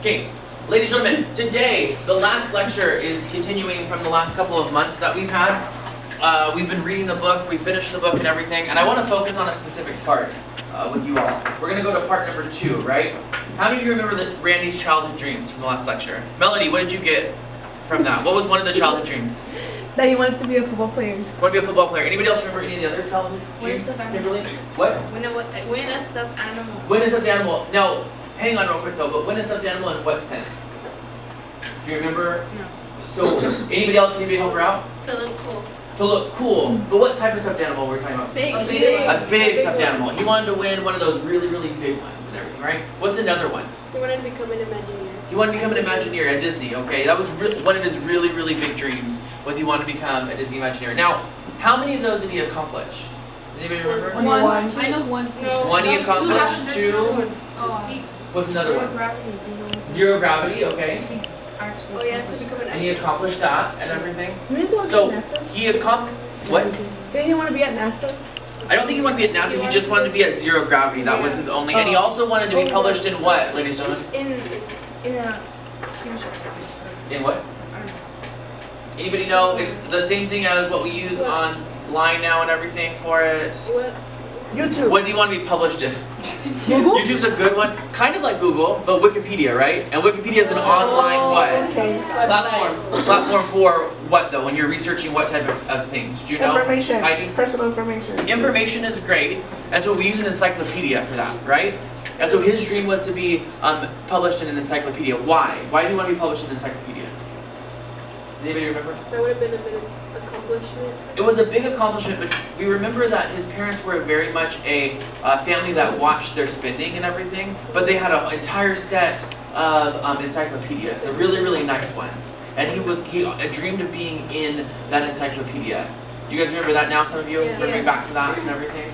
Okay, ladies and gentlemen, today the last lecture is continuing from the last couple of months that we've had. We've been reading the book, we finished the book and everything, and I want to focus on a specific part with you all. We're going to go to part number 2, right? How many of you remember Randy's childhood dreams from the last lecture? Melody, what did you get from that? What was one of the childhood dreams? That he wanted to be a football player. Want to be a football player. Anybody else remember any of the other childhood dreams? Kimberly? What? Win a stuffed animal. Win a stuffed animal. Now, hang on real quick though, but win a stuffed animal in what sense? Do you remember? No. So, anybody else, anybody help her out? To look cool. To look cool. But what type of stuffed animal were we talking about? Big. A big stuffed animal. He wanted to win one of those really, really big ones and everything, right? What's another one? He wanted to become an Imagineer. He wanted to become an Imagineer at Disney, okay? That was one of his really, really big dreams, was he wanted to become a Disney Imagineer. Now, how many of those did he accomplish? Does anybody remember? One. I know one. No. One he accomplished, 2. Oh. What's another one? Gravity. Zero gravity, okay. Oh yeah, to become an And he accomplished that and everything. Didn't he want to So, be at NASA? he accomplished, what? Didn't he want to be at NASA? I don't think he wanted to be at NASA, he just wanted to be at zero gravity, that was his only, and he also wanted to be published in what, ladies and gentlemen? In a TV show. In what? Anybody know? It's the same thing as what we use online now and everything for it. What? YouTube. What do you want to be published in? Google? YouTube's a good one, kind of like Google, but Wikipedia, right? And Wikipedia is an online what? Okay. Platform for what though, when you're researching what type of things? Do you know? Information. Heidi? Personal information. Information is great, and so we use an encyclopedia for that, right? And so his dream was to be published in an encyclopedia. Why? Why do you want to be published in an encyclopedia? Does anybody remember? That would have been a big accomplishment. It was a big accomplishment, but we remember that his parents were very much a family that watched their spending and everything, but they had an entire set of encyclopedias, the really, really nice ones. And he dreamed of being in that encyclopedia. Do you guys remember that now, some of you? Yeah. Remembering back to that and everything?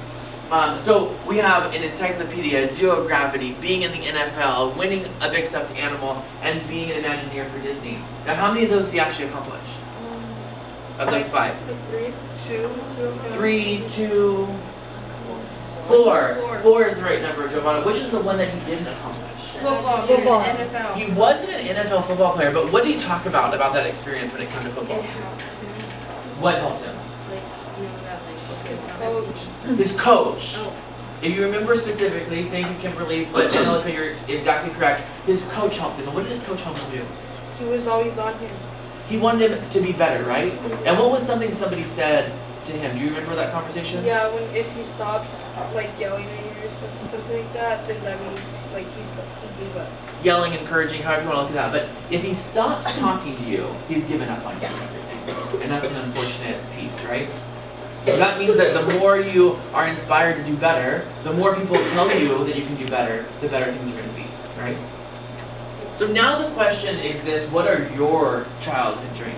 So we have an encyclopedia, zero gravity, being in the NFL, winning a big stuffed animal, and being an Imagineer for Disney. Now how many of those did he actually accomplish? Of those 5? Like 3, 2. 3, 2, 4. 4 is the right number, Giovanna. Which is the one that he didn't accomplish? Football. NFL. He wasn't an NFL football player, but what did he talk about that experience when it came to football? It helped him. What helped him? His coach. His coach. Oh. If you remember specifically, thank you, Kimberly, but Angelica, you're exactly correct. His coach helped him. And what did his coach help him do? He was always on him. He wanted him to be better, right? And what was something somebody said to him? Do you remember that conversation? Yeah, if he stops like yelling at you or something like that, then that means like he gave up. Yelling, encouraging, however you want to look at that. But if he stops talking to you, he's given up on you and everything. And that's an unfortunate piece, right? So that means that the more you are inspired to do better, the more people tell you that you can do better, the better things are going to be, right? So now the question exists, what are your childhood dreams?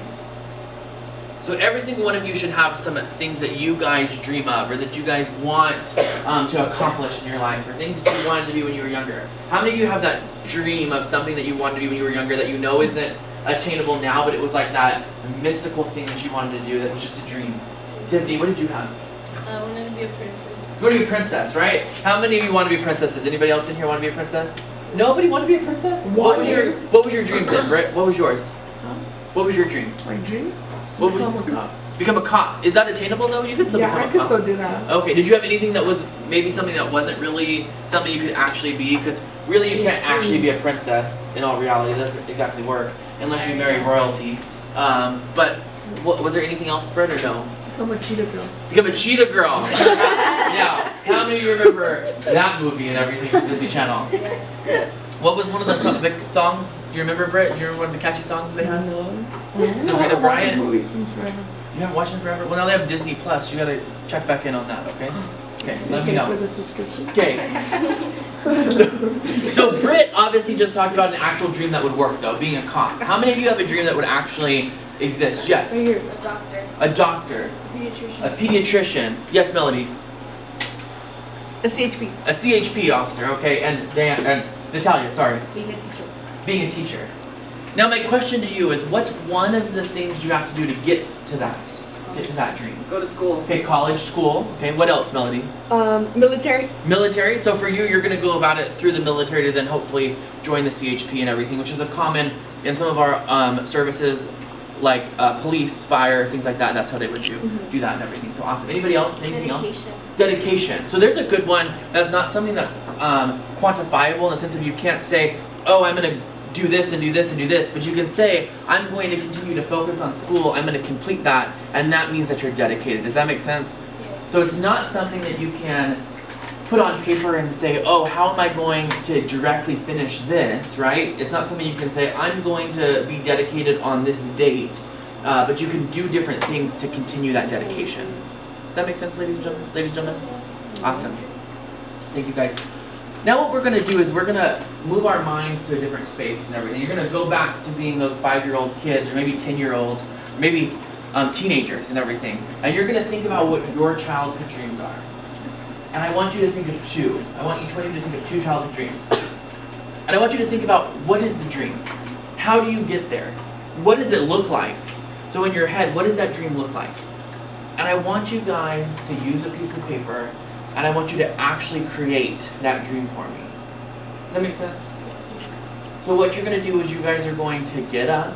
So every single one of you should have some things that you guys dream of, or that you guys want to accomplish in your life, or things that you wanted to be when you were younger. How many of you have that dream of something that you wanted to be when you were younger that you know isn't attainable now, but it was like that mystical thing that you wanted to do that was just a dream? Tiffany, what did you have? I wanted to be a princess. You want to be a princess, right? How many of you want to be princesses? Anybody else in here want to be a princess? Nobody want to be a princess? What was your dream, Tim, Britt? What was yours? What was your dream? My dream? What Become a cop. Become a cop. Is that attainable though? You could still become a cop. Yeah, I could still do that. Okay, did you have anything that was maybe something that wasn't really something you could actually be? Because really you can't actually be a princess in all reality. That doesn't exactly work unless you marry royalty. But was there anything else, Britt, or no? Become a cheetah girl. Become a cheetah girl. Now, how many of you remember that movie and everything from Disney Channel? Yes. What was one of the songs? Do you remember, Britt? Do you remember one of the catchy songs that they had? Serena I've watched Bryant? movies since forever. You haven't watched it forever? Well, now they have Disney Plus. You gotta check back in on that, okay? Okay, let me For know. the subscription. Okay. So Britt obviously just talked about an actual dream that would work, though, being a cop. How many of you have a dream that would actually exist? Yes. Right here. A doctor. A doctor. Pediatrician. A pediatrician. Yes, Melody. A CHP. A CHP officer, okay, and Natalia, sorry. Being a teacher. Being a teacher. Now my question to you is, what's one of the things you have to do to get to that? get to that dream? Go to school. Okay, college, school. Okay, what else, Melody? Military. Military. So for you, you're going to go about it through the military to then hopefully join the CHP and everything, which is a common in some of our services, like police, fire, things like that. That's how they would do that and everything. So awesome. Anybody else? Anything else? Dedication. So there's a good one. That's not something that's quantifiable in the sense of you can't say, oh, I'm going to do this and do this and do this, but you can say, I'm going to continue to focus on school, I'm going to complete that, and that means that you're dedicated. Does that make sense? Yeah. So it's not something that you can put on paper and say, oh, how am I going to directly finish this, right? It's not something you can say, I'm going to be dedicated on this date, but you can do different things to continue that dedication. Does that make sense, ladies and gentlemen? Ladies and gentlemen? Awesome. Thank you, guys. Now what we're going to do is we're going to move our minds to a different space and everything. You're going to go back to being those 5-year-old kids, or maybe 10-year-old, maybe teenagers and everything. And you're going to think about what your childhood dreams are. And I want you to think of 2. I want each one of you to think of 2 childhood dreams. And I want you to think about, what is the dream? How do you get there? What does it look like? So in your head, what does that dream look like? And I want you guys to use a piece of paper, and I want you to actually create that dream for me. Does that make sense? So what you're going to do is you guys are going to get up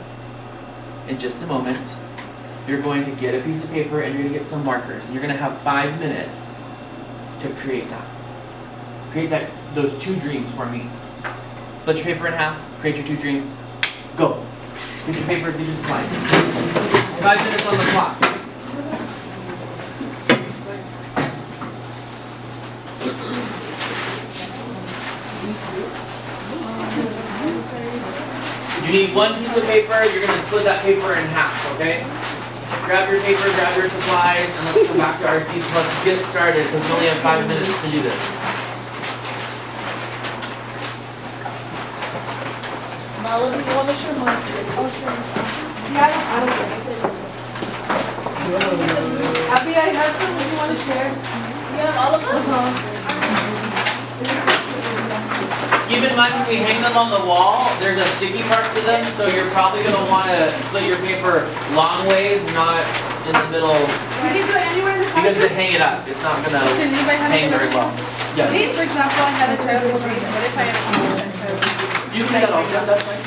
in just a moment. You're going to get a piece of paper and you're going to get some markers. And you're going to have 5 minutes to create that. Create those 2 dreams for me. Split your paper in half. Create your 2 dreams. Go. Get your papers, get your supplies. 5 minutes on the clock. You need 1 piece of paper, you're going to split that paper in half, okay? Grab your paper, grab your supplies, and let's come back to our seats. Let's get started, because we only have 5 minutes to do this. Melody, you want to share mine? Oh, sure. Yeah, I don't think. Abby, I have some if you want to share. You have all of them? Keep in mind when we hang them on the wall, there's a sticky part to them, so you're probably going to want to split your paper long ways, not in the middle. You can do it anywhere in the Because to hang it up, it's not going to hang very well. Yes. Say, for example, I had a childhood dream. What if I accomplished that childhood dream? You can do that all definitely.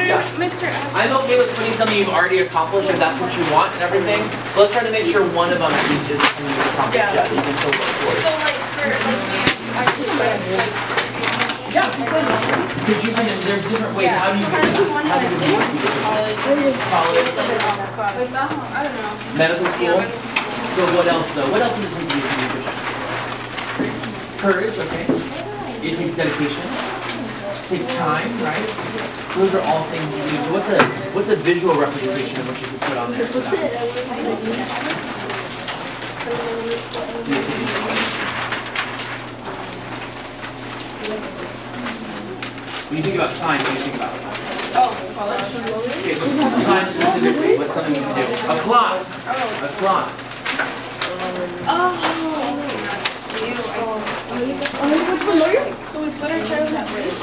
Yeah. Mr. I'm okay with putting something you've already accomplished if that's what you want and everything. So let's try to make sure one of them at least is something you've accomplished yet. You can still work towards. So like for like Yeah, because you can, there's different ways. How do you get that? How do you get that? College. I don't know. Medical school? So what else though? What else does it take you to be efficient? Courage, okay. It takes dedication. It takes time, right? Those are all things you need. So what's a visual representation of what you could put on there for that? When you think about time, what do you think about? Okay, time specifically, what's something you can do? A clock. A clock. So we put our child at risk?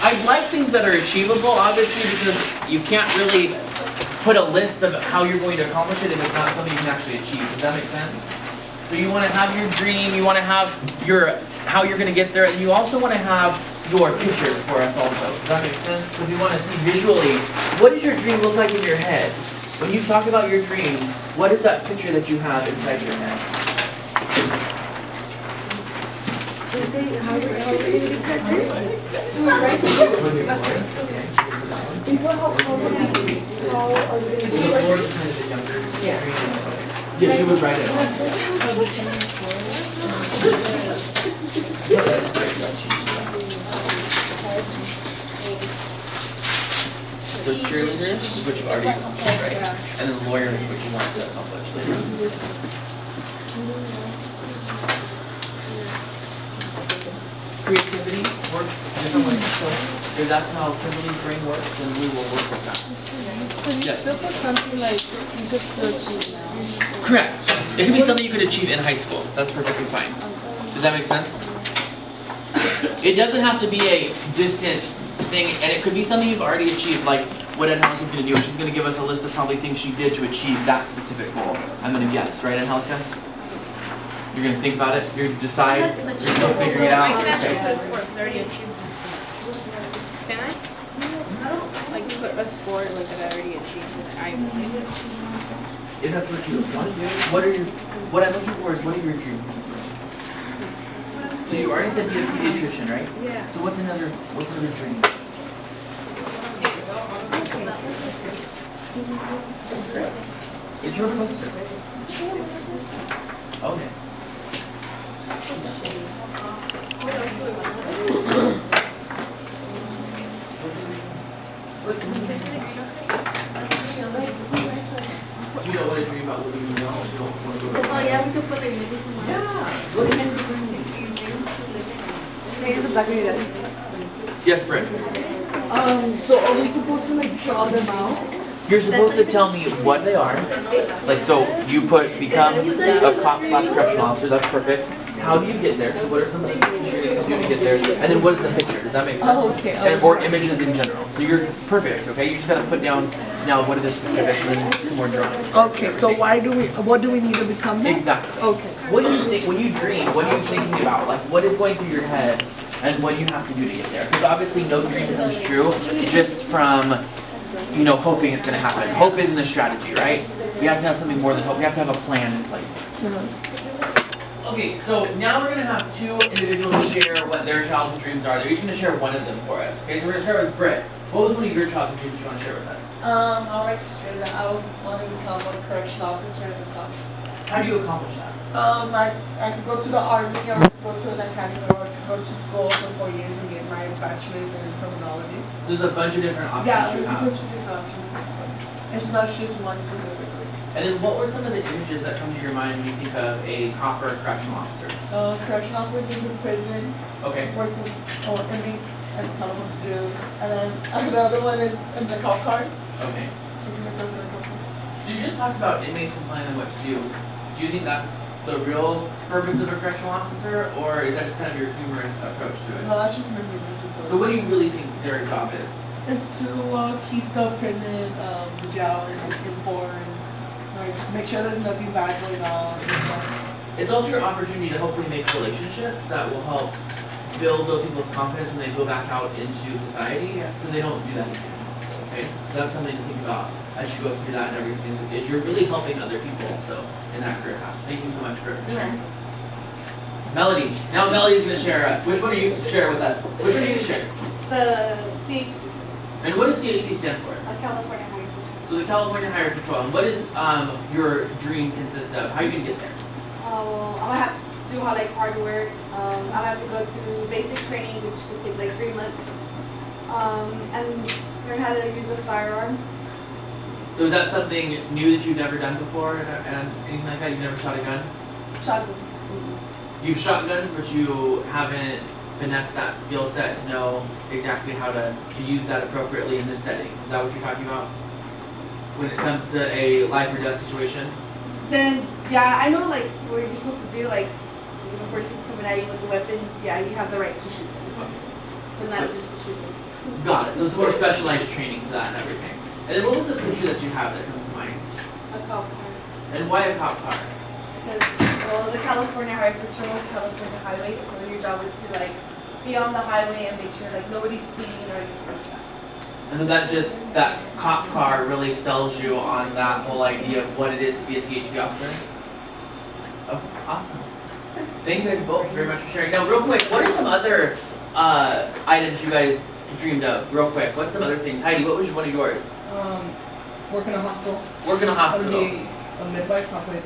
I'd like things that are achievable, obviously, because you can't really put a list of how you're going to accomplish it if it's not something you can actually achieve. Does that make sense? So you want to have your dream, you want to have your how you're going to get there, and you also want to have your picture for us also. Does that make sense? Because we want to see visually, what does your dream look like in your head? When you talk about your dream, what is that picture that you have inside your head? You say how you're going to get that dream? Do it right. That's right. Okay. Yes, you would write it. So cheerleader is what you've already accomplished, right? And then lawyer is what you want to accomplish later. Creativity works different ways. So if that's how Kimberly's brain works, then we will work with that. Could you still put something like you could still achieve now? Correct. It could be something you could achieve in high school. That's perfectly fine. Does that make sense? It doesn't have to be a distant thing, and it could be something you've already achieved. Like, what Angelica's gonna do is she's gonna give us a list of probably things she did to achieve that specific goal. I'm gonna guess, right, Angelica? You're gonna think about it, you're gonna decide, you're gonna figure it out. I can actually Okay. put a score because I already achieved this thing. Can I? Like put a score like that I already achieved because I completed it. If that's what you want to do, what I'm looking for is what are your dreams? So you already said be a pediatrician, right? Yeah. So what's another dream? It's your poster. Okay. Do you know what a dream about living in the house? You don't want to go to Oh, yeah, we can put it in. Can I use a black and white? Yes, Britt. So are we supposed to like draw them out? You're supposed to tell me what they are. Like, so you put become a cop/correctional officer. That's perfect. How do you get there? So what are some of the things you're going to do to get there? And then what is the picture? Does that make sense? Oh, okay. And or images in general. So you're perfect. Okay. You just got to put down now what are the specifics and then some more drawings. Okay, so what do we need to become then? Exactly. Okay. What do you think when you dream? What are you thinking about? Like, what is going through your head, and what do you have to do to get there? Because obviously, no dream comes true just from, you know, hoping it's going to happen. Hope isn't a strategy, right? We have to have something more than hope. We have to have a plan in place. Okay, so now we're going to have two individuals share what their childhood dreams are. They're each going to share one of them for us. Okay, so we're going to start with Britt. What was one of your childhood dreams you want to share with us? I would like to share that I would want to become a correctional officer in the cop. How do you accomplish that? I could go to the army or I could go to an academy or I could go to school for 4 years and get my bachelor's in criminology. There's a bunch of different options Yeah, you there's a have. bunch of different options. It's not just one specifically. And then what were some of the images that come to your mind when you think of a cop or a correctional officer? Correctional officers in prison, Okay. work with inmates and tell them what to do. And then the other one is in the cop car. Okay. Teaching myself in the cop car. So you just talked about inmates and telling them what to do. Do you think that's the real purpose of a correctional officer, or is that just kind of your humorous approach to it? No, that's just my music. So what do you really think their job is? Is to keep the prison, the jail informed, like make sure there's nothing bad going on and stuff. It's also your opportunity to hopefully make relationships that will help build those people's confidence when they go back out into society, so they don't do that again. Okay, so that's something to think about as you go through that and everything. Is you're really helping other people also in that career path. Thank you so much for sharing. Melody. Now Melody's going to share. Which one are you going to share with us? Which one are you going to share? The CHP, And what does CHP stand for? California Highway Patrol. So the California Highway Patrol. And what is your dream consist of? How are you going to get there? Well, I'm gonna have to do like hard work. I'm gonna have to go to basic training, which could take like 3 months, and learn how to use a firearm. So is that something new that you've never done before and anything like that? You've never shot a gun? Shotgun. You've shot guns, but you haven't finessed that skill set to know exactly how to use that appropriately in this setting. Is that what you're talking about? When it comes to a life or death situation? Then, yeah, I know like what you're supposed to do. Like, if a person's coming at you with a weapon, yeah, you have the right to shoot them, but not just to shoot them. Got it. So it's more specialized training for that and everything. And then what was the picture that you have that comes to mind? A cop car. And why a cop car? Because, well, the California Highway Patrol, California Highway, so your job is to like be on the highway and make sure like nobody's speeding or anything like that. And so that cop car really sells you on that whole idea of what it is to be a CHP officer? Oh, awesome. Thank you guys both very much for sharing. Now, real quick, what are some other items you guys dreamed of? Real quick, what's some other things? Heidi, what was one of yours? Work in a hospital. Work in a hospital. A midwife, probably.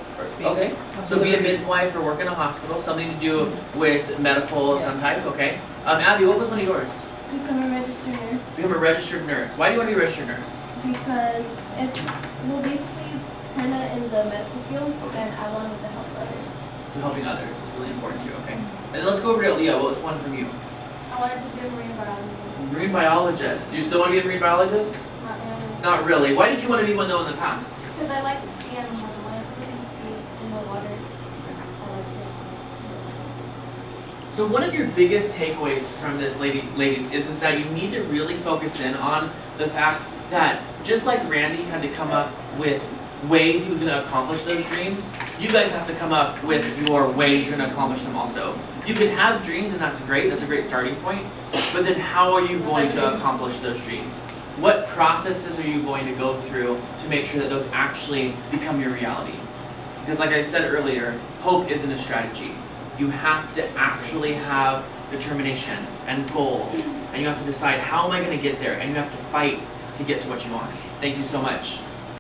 Okay, so be a midwife or work in a hospital, something to do with medical of some type, okay? Abby, what was one of yours? Become a registered nurse Become a registered nurse. Why do you want to be a registered nurse? because it's, well, basically it's kind of in the medical field and I wanted to help others. So helping others is really important to you, okay? And then let's go over to Leah. What was one from you? I wanted to be a marine biologist. Marine biologist. Do you still want to be a marine biologist? Not really. Not really. Why did you want to be one though in the past? Because I like to see animals. I wanted to really see in the water. I like it. So one of your biggest takeaways from this, ladies, is that you need to really focus in on the fact that just like Randy had to come up with ways he was going to accomplish those dreams, you guys have to come up with your ways you're going to accomplish them also. You can have dreams and that's great, that's a great starting point, but then how are you going to accomplish those dreams? What processes are you going to go through to make sure that those actually become your reality? Because like I said earlier, hope isn't a strategy. You have to actually have determination and goals, and you have to decide how am I going to get there, and you have to fight to get to what you want. Thank you so much.